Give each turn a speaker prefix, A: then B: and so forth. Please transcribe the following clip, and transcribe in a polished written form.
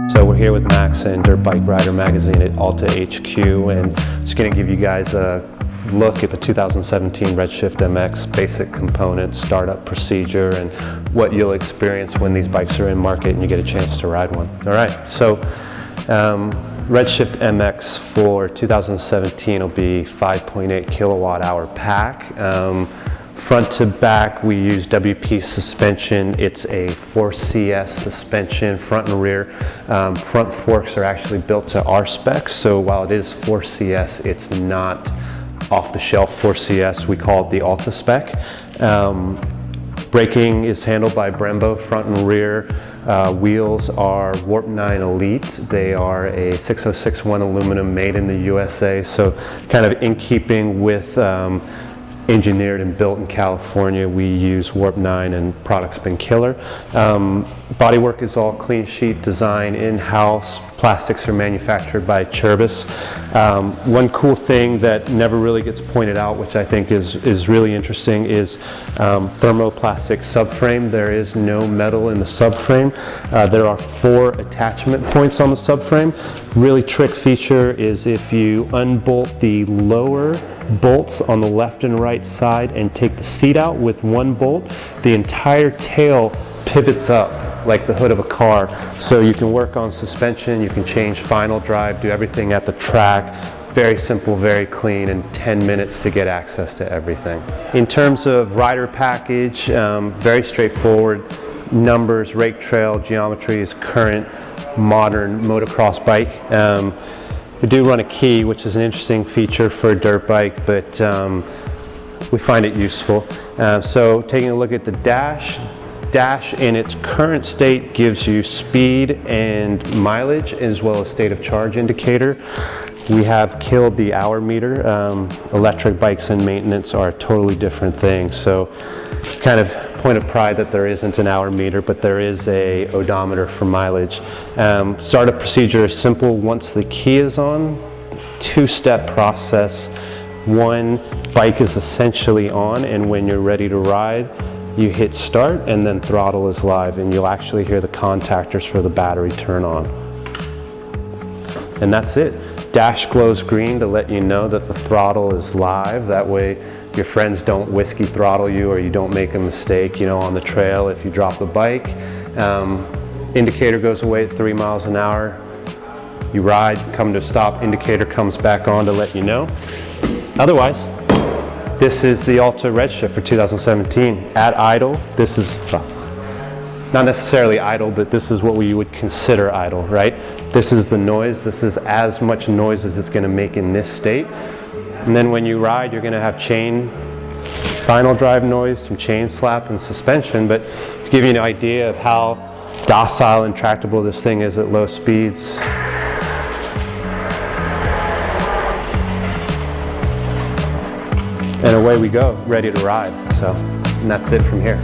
A: So we're here with Max and Dirt Bike Rider Magazine at Alta HQ, and just going to give you guys a look at the 2017 Redshift MX basic components, startup procedure, and what you'll experience when these bikes are in market and you get a chance to ride one. All right, so Redshift MX for 2017 will be 5.8 kilowatt hour pack. Front to back, we use WP suspension. It's a 4CS suspension, front and rear. Front forks are actually built to our specs, so while it is 4CS, it's not off-the-shelf 4CS. We call it the Alta spec. Braking is handled by Brembo, front and rear. Wheels are Warp 9 Elite. They are a 6061 aluminum made in the USA, so kind of in keeping with engineered and built in California. We use Warp 9 and product's been killer. Bodywork is all clean sheet design in-house. Plastics are manufactured by Cherbis. One cool thing that never really gets pointed out, which I think is really interesting, is thermoplastic subframe. There is no metal in the subframe. There are 4 attachment points on the subframe. Really trick feature is if you unbolt the lower bolts on the left and right side and take the seat out with one bolt, the entire tail pivots up like the hood of a car. So you can work on suspension, you can change final drive, do everything at the track. Very simple, very clean, and 10 minutes to get access to everything. In terms of rider package, very straightforward. Numbers, rake trail, geometry is current, modern motocross bike. We do run a key, which is an interesting feature for a dirt bike, but we find it useful. So taking a look at the dash in its current state gives you speed and mileage as well as state of charge indicator. We have killed the hour meter. Electric bikes and maintenance are a totally different thing. So kind of point of pride that there isn't an hour meter, but there is a odometer for mileage. Startup procedure is simple. Once the key is on, 2-step process. One, bike is essentially on, and when you're ready to ride, you hit start and then throttle is live, and you'll actually hear the contactors for the battery turn on. And that's it. Dash glows green to let you know that the throttle is live. That way your friends don't whiskey throttle you, or you don't make a mistake, you know, on the trail if you drop the bike. Indicator goes away at 3 miles an hour. You ride, come to a stop, indicator comes back on to let you know. Otherwise, this is the Alta Redshift for 2017. At idle, this is, well, not necessarily idle, but this is what we would consider idle, right? This is the noise. This is as much noise as it's going to make in this state. And then when you ride, you're going to have final drive noise, some chain slap and suspension. But to give you an idea of how docile and tractable this thing is at low speeds, and away we go, ready to ride. So, and that's it from here.